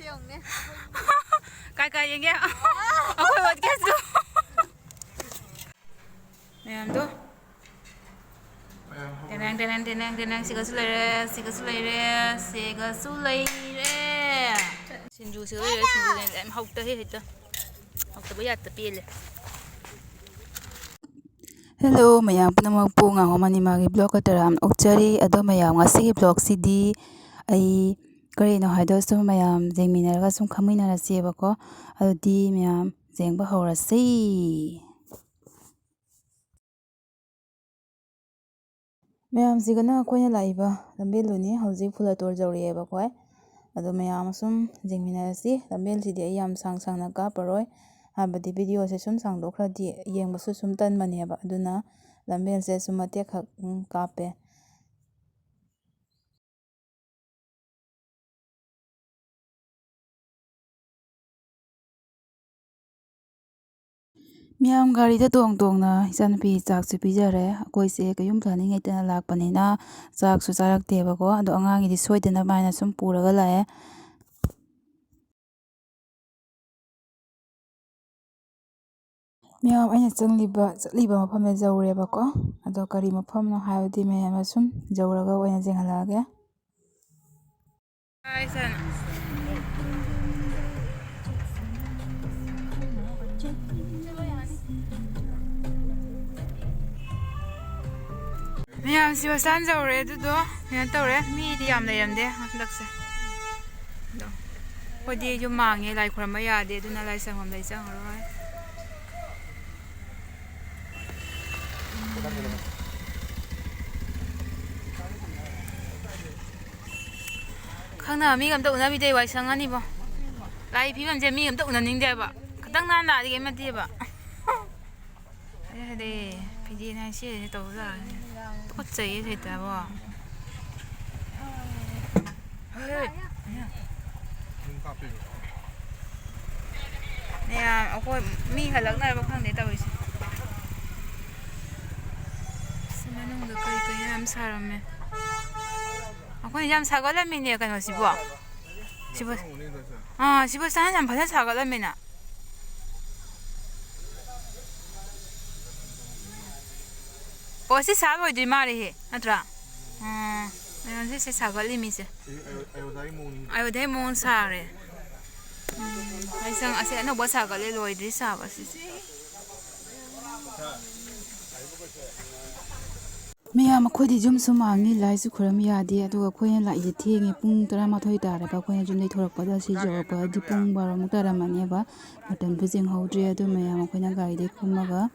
Kai kai yang ya. Aku podcast tu. Yang tu. Tenang siga sulai re. Sinju em học tới hết rồi. Học tới bây giờ tập pile. Hello mayam punamag po nga ako manimagi vlog at taram okchari ado mayam nga sige vlog CD ay karino haido so mayam jengminaraga sum khaminara seba ko adudi mayam jengba horasi mayam sigana koina laiba lambeluni hauji phulator jawrieba ko ado mayam sum jengminarasi lambel sidi ayam sang na ka paroi habadi video se sum sang dokhradi yengba su sum tan maneba aduna lambel se sum ate khak kape Miyam gari da tong na isan pi chak su pijare koi se kayum thani ngai tana lakpanina chak su charak teba ko ado angangi di soidana baina sum puraga lae Miyam aina chatliba mafam le jawreba ko ado kari mafam no hayodi miyam sum jawraga oina jenghalage Hai sana. Miyam si wasan jawre du do. Yan tawre mi di yam layam de dakse. Do. Podi ju mangi lai khurama ya de duna lai sangam lai chang roi. Khangna mi gam ta una bi dei wai sang ani bo. Lai phi gam je mi gam ta una ning de ba. Katang nan da di ge ma de ba. Ai de phi di na si de to ra. Có gì thì ta bỏ nè ông coi mi cả lớn này bao khăn để tao đi xin nó nung được cây làm sao rồi mẹ ông coi làm sao gọi là mình nè cái nó xí bỏ xí bỏ sáng làm phải sao gọi là mình à 어, 시 사고 이제 말이 해. 아들아. 내가 시 사고 리미지. 아유, 데몬 사래. 아이상 아세 너 뭐 사고 래 로이드 사바 시. Miyam akhodi jum sumangi lai su khuram yadi aduga khoyen la ije thienge pung 12 tare ba khoyen jun dei thorak pada si jorpa di pung 12 tara mane ba matan bujing hodri adu miyam khoina gari de khumaga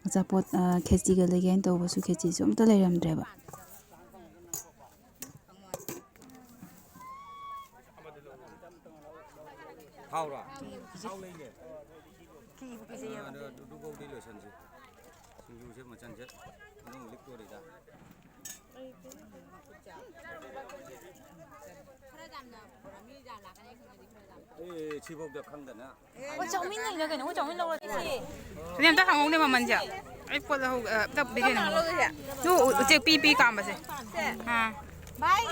achapot kheci ga legen to basu kheci sum ta leiram dreba 하우라. 하울레이네. 키 부기세요. 두고 딜러 선지. 요새 뭐 잔제. 너무 릭도리다. 에, 집업적 한다나. 정민이 이거 그냥 정민 넣어 지. 그냥 딱 한국 내만 만져. 아이 뻗어 딱 비게 는 거. 요 어째 삐삐 감바세. 아. 바이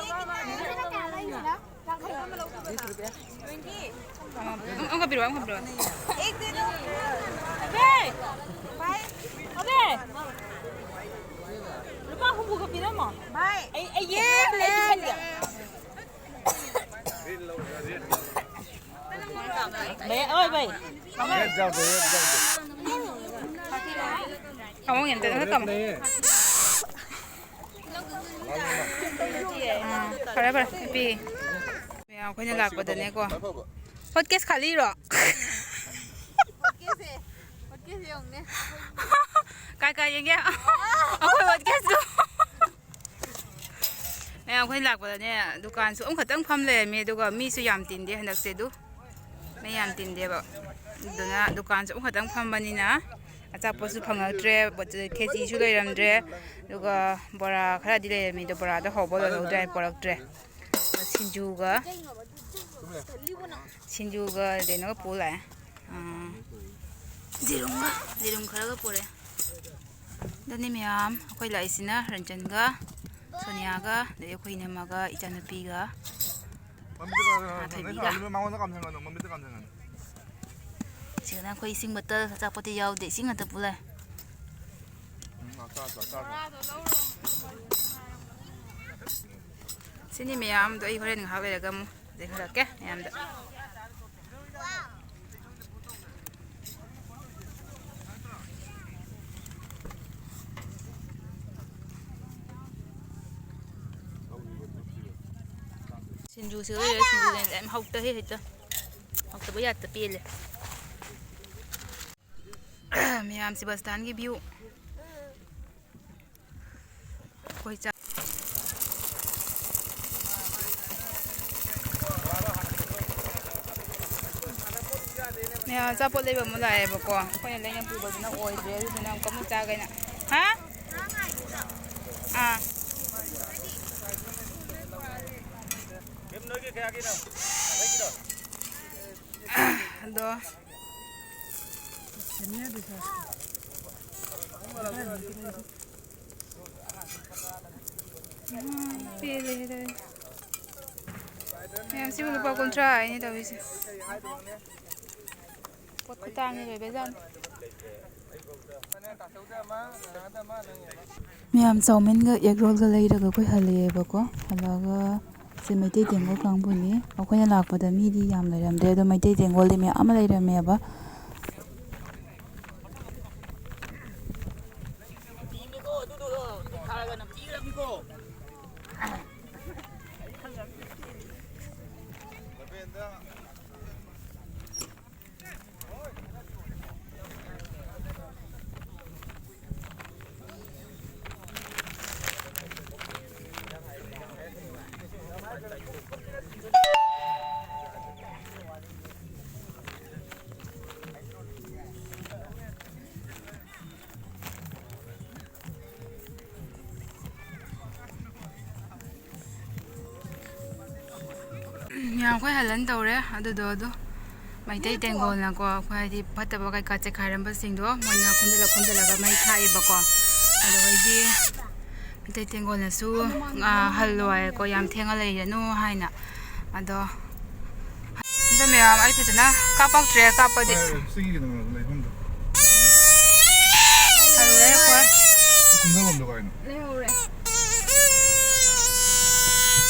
ông biết rồi. Ít đi đâu. Về. Bye. Về. Lúc nào không có biết đâu mà. Bye. Ai yeah lên. Bé ơi vậy. Không có nhìn thấy nó cầm. Kare 삐. 야, 그냥 갔거든요, 이거. 헛개스 갈리로. 헛개스 형네. 깔깔 얘기. 헛개스. 야, 그냥 갔거든요. 두칸 수 엄청 팜래. 메도가 미수 얌틴데 한dak세도. 매 얌틴데 봐. 누나 두칸 수 엄청 팜바니나. 아차포스 팡악트레, 케지수 레람드레. 누가 보라 카라디 레미도 보라도 호보도 오드라이 보락트레. 신주가 되는 거 볼래. 지룽 khara ga pore. Dani miyam akhoi lai sina Ranjan ga Sonia ga de akhoi nama ga Ichanupi ga ꯊꯣꯏꯕꯤꯒ ꯁꯤꯗꯅ ꯑꯩꯈꯣꯏ ꯏꯁꯤꯡ ꯕꯣꯇꯜ ꯑꯆꯥꯄꯣꯠꯇꯤ ꯌꯥꯎꯗꯦ ꯏꯁꯤꯡ ꯉꯥꯛꯇ ꯄꯨ ꯂꯥꯛꯑꯦ ꯁꯤꯅꯤ ꯃꯌꯥꯝꯗꯣ ꯑꯩ ꯍꯣꯔꯦꯟ ꯉꯥꯏꯍꯥꯛ ꯂꯩꯔꯒ ꯑꯃꯨꯛ ꯂꯩꯈꯠꯂꯛꯀꯦ ꯃꯌꯥꯝꯗ ꯁꯤꯡꯖꯨꯁꯤꯒ ꯂꯩꯔꯦ ꯁꯤꯡꯖꯨꯅ ꯌꯥꯝ ꯍꯧꯇ ꯍꯦꯛꯇ ꯍꯧꯇꯕ ꯌꯥꯠꯇ ꯄꯦꯜꯂꯦ ꯃꯌꯥꯝ ꯁꯦꯕꯥꯁꯇꯤꯌꯥꯟꯒꯤ ꯚ꯭ꯌꯨ ꯑꯩꯈꯣꯏ ꯃꯌꯥꯝ ꯑꯆꯥꯄꯣꯠ ꯂꯩꯕ ꯑꯃꯨꯛ ꯂꯥꯛꯑꯦꯕꯀꯣ ꯑꯩꯈꯣꯏꯅ ꯂꯩꯅ ꯄꯨꯕꯗꯨꯅ ꯑꯣꯏꯗ꯭ꯔꯦ ꯑꯗꯨꯗꯨꯅ ꯑꯃꯨꯛ ꯑꯃꯨꯛ ꯆꯥꯒꯩꯅ ꯍꯥ ꯑꯥ ꯑꯗꯣ ꯄꯦꯜꯂꯦ ꯃꯌꯥꯝꯁꯤꯕꯨ ꯂꯨꯄꯥ 30 ꯍꯥꯏꯅꯦ ꯇꯧꯔꯤꯁꯦ ꯄꯣꯠ ꯈꯨꯇꯥꯡꯅꯤ ꯂꯣꯏꯕꯖꯥꯠꯅꯤ ꯃꯌꯥꯝ ꯆꯧꯃꯤꯟꯒ ꯑꯦꯛ ꯔꯣꯜꯒ ꯂꯩꯔꯒ ꯑꯩꯈꯣꯏ ꯍꯜꯂꯛꯑꯦꯕꯀꯣ ꯍꯜꯂꯛꯑꯒ ꯁꯤ ꯃꯩꯇꯩ ꯇꯦꯡꯒꯣꯜ ꯀꯥꯡꯕꯨꯅꯤ ꯑꯩꯈꯣꯏꯅ ꯂꯥꯛꯄꯗ ꯃꯤꯗꯤ ꯌꯥꯝ ꯂꯩꯔꯝꯗ꯭ꯔꯦ ꯑꯗꯣ ꯃꯩꯇꯩ ꯇꯦꯡꯒꯣꯜꯗꯤ ꯃꯌꯥꯝ ꯑꯃ ꯂꯩꯔꯝꯃꯦꯕ ꯃꯌꯥꯝ ꯑꯩꯈꯣꯏ ꯍꯜꯂꯟ ꯇꯧꯔꯦ ꯑꯗꯨꯗꯣ ꯃꯩꯇꯩ ꯇꯦꯡꯒꯣꯜꯅꯀꯣ ꯑꯩꯈꯣꯏ ꯍꯥꯏꯗꯤ ꯐꯠꯇꯕ ꯀꯩꯀꯥ ꯆꯦꯈꯥꯏꯔꯝꯕꯁꯤꯡꯗꯣ ꯃꯣꯏꯅ ꯈꯣꯝꯖꯤꯜꯂꯒ ꯃꯩ ꯊꯥꯛꯑꯦꯕꯀꯣ ꯑꯗꯨꯗꯩꯗꯤ ꯃꯩꯇꯩ ꯇꯦꯡꯒꯣꯜꯅꯁꯨ ꯍꯜꯂꯣꯏꯀꯣ ꯌꯥꯝ ꯊꯦꯡꯅ ꯂꯩꯔꯅꯨ ꯍꯥꯏꯅ ꯑꯗꯣ ꯑꯗꯣ ꯃꯌꯥꯝ ꯑꯩ ꯐꯖꯅ ꯀꯥꯞꯄꯛꯇ꯭ꯔꯦ ꯀꯥꯞꯄꯗꯤ ꯍꯜꯂꯦ ꯑꯩꯈꯣꯏ ꯂꯩꯍꯧꯔꯦ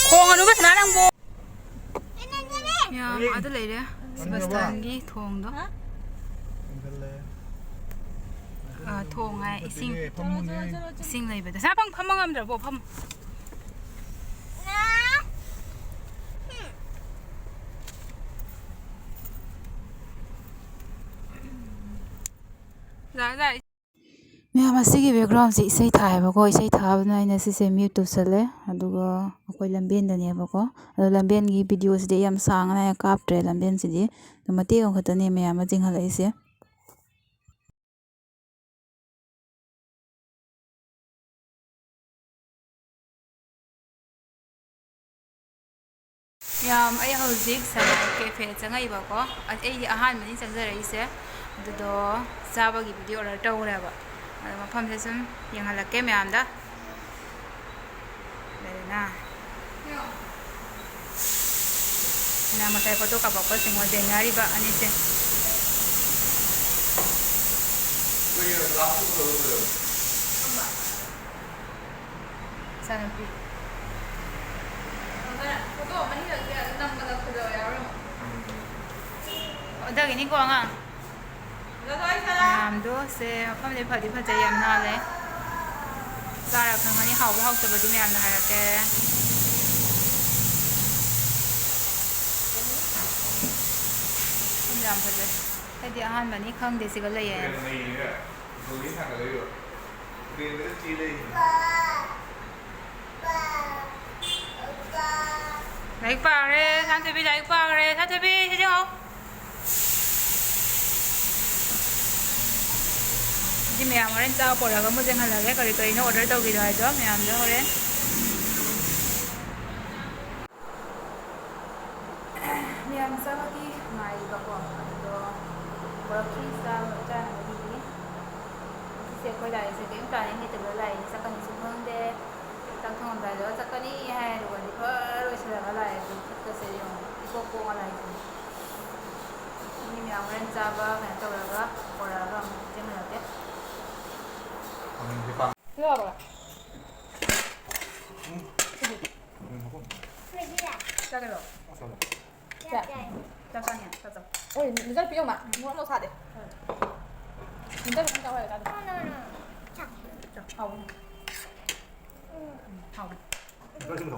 ꯈꯣꯡꯒꯅꯨꯕ ꯁꯅꯥ ꯅꯪꯕꯣ ꯌꯥꯝ ꯑꯗꯨ ꯂꯩꯔꯦ ꯁꯦꯕꯥꯁꯇꯤꯌꯥꯟꯒꯤ ꯊꯣꯡꯗꯣ ꯊꯣꯡ ꯍꯥꯏ ꯏꯁꯤꯡ ꯂꯩꯕꯗ ꯁꯥꯄꯪ ꯐꯝꯕ ꯉꯝꯗ꯭ꯔꯕꯣ ꯐꯝ ꯃꯌꯥꯝ ꯑꯁꯤꯒꯤ ꯕꯦꯛꯒ꯭ꯔꯥꯎꯟꯁꯦ ꯏꯁꯩ ꯊꯥꯏꯌꯦꯕꯀꯣ ꯏꯁꯩ ꯊꯥꯕꯅ ꯑꯩꯅ ꯁꯤꯁꯦ ꯃ꯭ꯌꯨꯠ ꯇꯧꯁꯜꯂꯦ ꯑꯗꯨꯒ ꯑꯩꯈꯣꯏ ꯂꯝꯕꯦꯟꯗꯅꯦꯕꯀꯣ ꯑꯗꯣ ꯂꯝꯕꯦꯟꯒꯤ ꯚꯤꯗꯤꯑꯣꯁꯤꯗꯤ ꯌꯥꯝ ꯁꯥꯡꯅ ꯀꯥꯞꯇ꯭ꯔꯦ ꯂꯝꯕꯦꯟꯁꯤꯗꯤ ꯑꯗꯣ ꯃꯇꯦꯛ ꯑꯃꯈꯛꯇꯅꯦ ꯃꯌꯥꯝ ꯑꯃ ꯆꯤꯡꯍꯜꯂꯛꯏꯁꯦ ꯌꯥꯝ ꯑꯩ ꯍꯧꯖꯤꯛ ꯀꯦꯐꯦ ꯆꯪꯉꯛꯏꯕꯀꯣ ꯑꯩꯗꯤ ꯑꯍꯥꯟꯕꯅꯤ ꯆꯪꯖꯔꯛꯏꯁꯦ ꯑꯗꯨꯗꯣ ꯆꯥꯕꯒꯤ ꯚꯤꯗꯤꯑꯣ ꯑꯣꯔꯗꯔ ꯇꯧꯈ꯭ꯔꯦꯕ ꯑꯗꯣ ꯃꯐꯝꯁꯦ ꯁꯨꯝ ꯌꯦꯡꯍꯜꯂꯛꯀꯦ ꯃꯌꯥꯝꯗ ꯂꯩꯗꯅ ꯉꯁꯥꯏ ꯐꯣꯇꯣ ꯀꯥꯞꯄꯛꯄꯁꯤꯡ ꯋꯥꯖꯦꯟꯅꯔꯤꯕ ꯑꯅꯤꯁꯦ ꯏꯆꯥꯅꯨꯄꯤ ꯐꯣꯇꯣ ꯑꯃꯅꯤꯈꯛ ꯅꯝꯕꯗ ꯐꯖꯕ ꯌꯥꯎꯔꯝꯃꯣ ꯑꯗꯨꯒꯤꯅꯤꯀꯣ ꯑꯉꯥꯡ ꯃꯌꯥꯝꯗꯣ ꯁꯦ ꯃꯐꯝꯁꯦ ꯐꯗꯤ ꯐꯖꯩ ꯌꯥꯝ ꯅꯥꯜꯂꯦ ꯆꯥꯔ ꯈꯪꯉꯅꯤ ꯍꯥꯎꯕ ꯍꯥꯎꯇꯕꯗꯤ ꯃꯌꯥꯝꯅ ꯍꯥꯏꯔꯛꯀꯦ ꯌꯥꯝ ꯐꯖꯩ ꯑꯩꯗꯤ ꯑꯍꯥꯟꯕꯅꯤ ꯈꯪꯗꯦ ꯁꯤꯒ ꯂꯩꯌꯦ ꯂꯥꯏꯔꯤꯛ ꯄꯥꯈ꯭ꯔꯦ ꯁꯥꯟꯊꯣꯏꯕꯤ ꯂꯥꯏꯔꯤꯛ ꯄꯥꯈ꯭ꯔꯦ ꯁꯥꯟꯊꯣꯏꯕꯤ ꯁꯤꯗ ꯌꯦꯡꯉꯣ ꯁꯤ ꯃꯌꯥꯝ ꯍꯣꯔꯦꯟ ꯆꯥꯕ ꯄꯣꯔꯛꯑꯒ ꯑꯃꯨꯛ ꯌꯦꯡꯍꯜꯂꯒꯦ ꯀꯔꯤ ꯀꯔꯤꯅꯣ ꯑꯣꯔꯗꯔ ꯇꯧꯈꯤꯗꯣ ꯍꯥꯏꯗꯣ ꯃꯌꯥꯝꯗꯣ ꯍꯣꯔꯦꯟ ꯃꯌꯥꯝ ꯆꯥꯕꯒꯤ ꯉꯥꯏꯔꯤꯕꯀꯣ ꯑꯗꯨꯗꯣ ꯄꯨꯔꯛꯇ꯭ꯔꯤ ꯆꯥꯅꯕꯒꯤꯗꯤ ꯁꯤꯁꯦ ꯑꯩꯈꯣই ꯂꯥꯛꯏꯁꯦ ꯀꯔꯤꯝ ꯄ꯭ꯂꯥꯅꯤꯡ ꯂꯩꯇꯕꯗ ꯂꯥꯛꯏ ꯆꯠꯀꯅꯤꯁꯨ ꯈꯪꯗꯦ ꯆꯥꯛ ꯊꯣꯡꯉꯝꯗꯥꯏꯗ ꯆꯠꯀꯅꯤ ꯍꯥꯏ ꯑꯗꯨꯒꯗꯤ ꯐꯔ ꯂꯣꯏꯁꯤꯜꯂꯒ ꯂꯥꯛꯑꯦ ꯑꯗꯨ ꯆꯠꯀꯁꯦ ꯌꯦꯡꯉꯣ ꯄꯣꯡꯉ ꯂꯩꯁꯦ ꯃꯤ ꯃꯌꯥꯝ ꯍꯣꯔꯦꯟ ꯆꯥꯕ ꯀꯩꯅꯣ ꯇꯧꯔꯒ ꯄꯣꯔꯛꯑꯒ ꯑꯃꯨꯛ ꯆꯦꯟꯍꯜꯂꯛꯀꯦ ꯂꯣꯏꯔꯕ 짜게로. 자, 짜장이야, 짜장. 민자리 비용 마. 뭐 사대. 민자리 좀 짜와야 돼. 자, 하고. 하고. 이거 좀 더.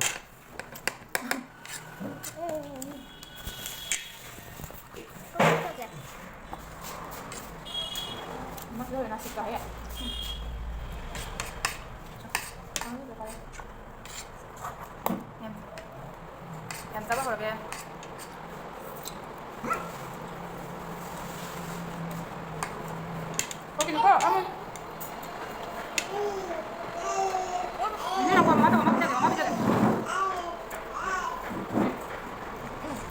엄마 여기 놨을까 해. Em tao bắt vào đây. Có cái nó có. Ini aku mata mata.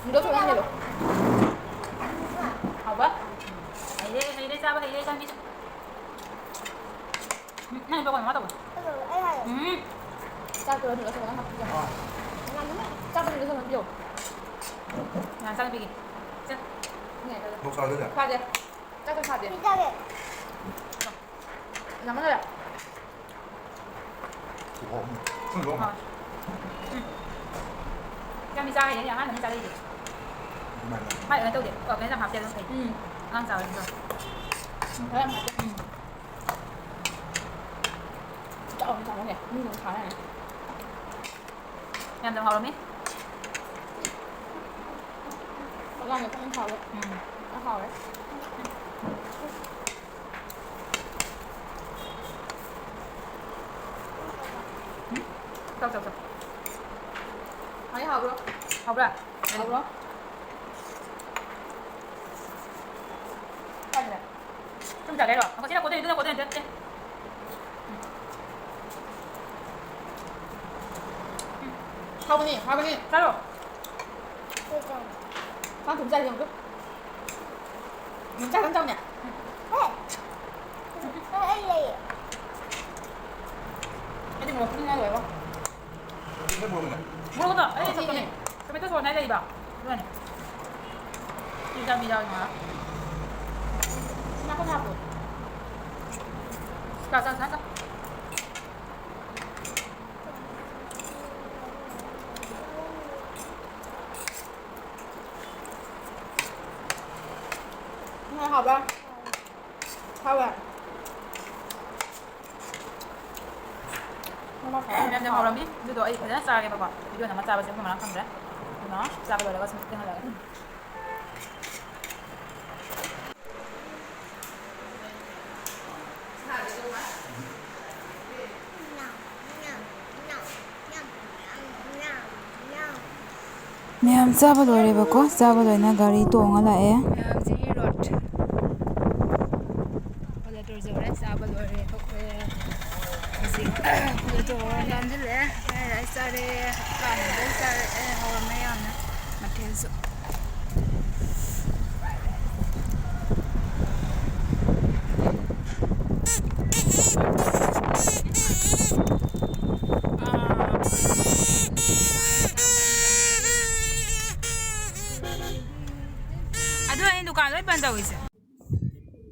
Udah sudah ini loh. Apa? Ini sao vậy? Ini sao đi. Này bao mata bao. Sao tôi nữa sao nó Sao tôi nữa sao nó biểu. Nhà sao bị. Chết. Này rồi. Một sao nữa nhỉ? Pha đi. Chắc tôi pha đi. Làm cái này. Ủa, không đúng không? Cái pizza này nhà ăn là pizza đi. Mày Mày ở đâu đi? Ở cái làm hộp tiền luôn phải. Ăn sao rồi. Thấy em. Chọn chọn cái này. Như nó khá này. Em làm hộp rồi mấy? Làm được không hộp đấy. Nó hộp đấy. Đâu. Thấy hộp luôn. Hộp rồi. Hộp luôn. 좀 잘 내려. 아까 지나 고den이 누나 고den이 됐지? 할머니, 자로. con thùng dây không được? Mình chắc trong nhỉ? Cái gì mà không nghe rồi không? 이거 뭐야? 모르겠다. 에이 잠깐만. 그러면 또 손에 내리 봐. 그러네. 미자 이거. 신나고 하고. 자. Nghe học không? Không à? Em học làm biết, video ấy phải rất xa cái bà. Video nào mà xa bây giờ mà nó không đấy. Nó xa bây giờ là có tiếng là. ꯃꯌꯥꯝ ꯆꯥꯕ ꯂꯣꯏꯔꯦꯕꯀꯣ ꯆꯥꯕ ꯂꯣꯏꯅ ꯒꯥꯔꯤ ꯇꯣꯡꯉ ꯂꯥꯛꯑꯦ ꯃꯌꯥꯝꯁꯤꯒꯤ road ꯀꯣꯂꯦꯇꯔ ꯖꯧꯔꯦ ꯆꯥꯕ ꯂꯣꯏꯔꯦ ꯊꯣꯛꯈ꯭ꯔꯦ ꯍꯧꯖꯤꯛ ꯀꯣꯂꯦꯇꯔ ꯌꯥꯟꯁꯤꯜꯂꯦ ꯔꯥꯏꯁ ꯆꯥꯔꯦ ꯀꯥꯟꯗ ꯆꯥꯔꯛꯑꯦ ꯍꯧꯔꯝꯃꯦ ꯌꯥꯝꯅ ꯃꯊꯦꯜꯁꯨ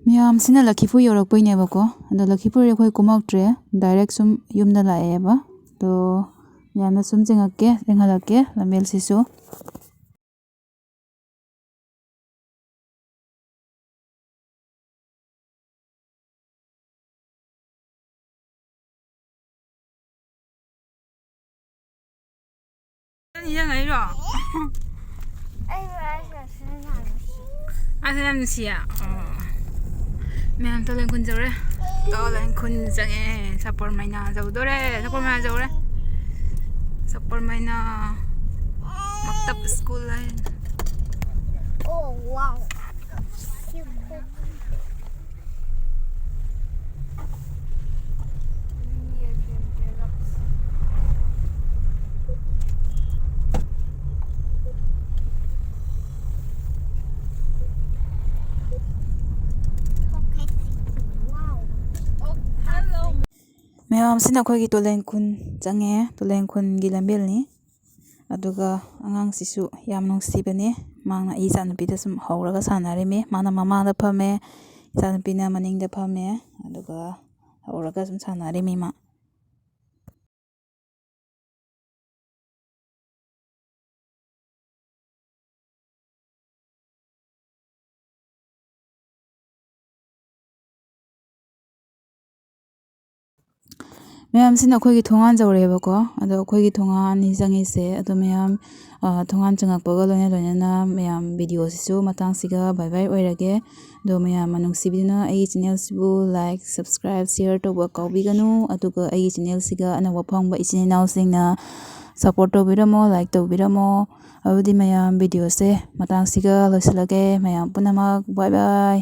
ꯃꯌꯥꯝꯁꯤꯅ ꯂꯛꯈꯤꯄꯨꯔ ꯌꯧꯔꯛꯄꯩꯅꯦꯕꯀꯣ ꯑꯗꯣ ꯂꯛꯈꯤꯄꯨꯔ ꯑꯩꯈꯣꯏ ꯀꯨꯝꯃꯛꯇ꯭ꯔꯦ ꯗꯥꯏꯔꯦꯛ ꯁꯨꯝ ꯌꯨꯝꯗ ꯂꯥꯛꯑꯦꯕ ꯑꯗꯣ ꯌꯥꯝꯅ ꯁꯨꯝ ꯆꯦꯡꯍꯜꯂꯛꯀꯦ ꯂꯝꯕꯦꯜꯁꯤꯁꯨ Mẹ tôi lên khun rồi, tôi lên khun chẳng nghe, support mày nào giàu tôi đấy, support mày giàu đấy, support mày nào, mặc tập school lên. Oh wow. ꯃꯌꯥꯝꯁꯤꯅ ꯑꯩꯈꯣꯏꯒꯤ ꯇꯣꯂꯦꯟ ꯈꯨꯟ ꯆꯪꯉꯦ ꯇꯣꯂꯦꯟ ꯈꯨꯟꯒꯤ ꯂꯝꯕꯦꯜꯅꯤ ꯑꯗꯨꯒ ꯑꯉꯥꯡꯁꯤꯁꯨ ꯌꯥꯝ ꯅꯨꯡꯁꯤꯕꯅꯦ ꯃꯥꯅ ꯑꯩ ꯏꯆꯥꯅꯨꯄꯤꯗ ꯁꯨꯝ ꯍꯧꯔꯒ ꯁꯥꯟꯅꯔꯤꯃꯤ ꯃꯥꯅ ꯃꯃꯥꯡꯗ ꯐꯝꯃꯦ ꯏꯆꯥꯅꯨꯄꯤꯅ ꯃꯅꯤꯡꯗ ꯐꯝꯃꯦ ꯑꯗꯨꯒ ꯍꯧꯔꯒ ꯁꯨꯝ ꯁꯥꯟꯅꯔꯤꯃꯤ ꯃꯥ ꯃꯌꯥꯝꯁꯤꯅ ꯑꯩꯈꯣꯏꯒꯤ ꯊꯣꯡꯒꯥꯟ ꯌꯧꯔꯛꯑꯦꯕꯀꯣ ꯑꯗꯣ ꯑꯩꯈꯣꯏꯒꯤ ꯊꯣꯡꯒꯥꯟ ꯑꯅꯤ ꯆꯪꯉꯤꯁꯦ ꯑꯗꯣ ꯃꯌꯥꯝ ꯊꯣꯡꯒꯥꯟ ꯆꯪꯉꯛꯄꯒ ꯂꯣꯏꯅꯅ ꯃꯌꯥꯝ ꯚꯤꯗꯤꯑꯣꯁꯤꯁꯨ ꯃꯇꯥꯡꯁꯤꯒ ꯕꯥꯏ ꯕꯥꯏ ꯑꯣꯏꯔꯒꯦ ꯑꯗꯣ ꯃꯌꯥꯝ ꯅꯨꯡꯁꯤꯕꯤꯗꯨꯅ ꯑꯩꯒꯤ ꯆꯦꯅꯦꯜꯁꯤꯕꯨ ꯂꯥꯏꯛ ꯁꯕꯁꯀ꯭ꯔꯥꯏꯕ ꯁꯤꯌꯔ ꯇꯧꯕ ꯀꯥꯎꯕꯤꯒꯅꯨ ꯑꯗꯨꯒ ꯑꯩꯒꯤ ꯆꯦꯅꯦꯜꯁꯤꯒ ꯑꯅꯧꯕ ꯐꯪꯕ ꯏꯆꯤꯟ ꯏꯅꯥꯎꯁꯤꯡꯅ ꯁꯞꯄꯣꯔꯠ ꯇꯧꯕꯤꯔꯝꯃꯣ ꯂꯥꯏꯛ ꯇꯧꯕꯤꯔꯝꯃꯣ ꯑꯗꯨꯗꯤ ꯃꯌꯥꯝ ꯚꯤꯗꯤꯑꯣꯁꯦ ꯃꯇꯥꯡꯁꯤꯒ ꯂꯣꯏꯁꯤꯜꯂꯒꯦ ꯃꯌꯥꯝ ꯄꯨꯝꯅꯃꯛ ꯕꯥꯏ ꯕꯥꯏ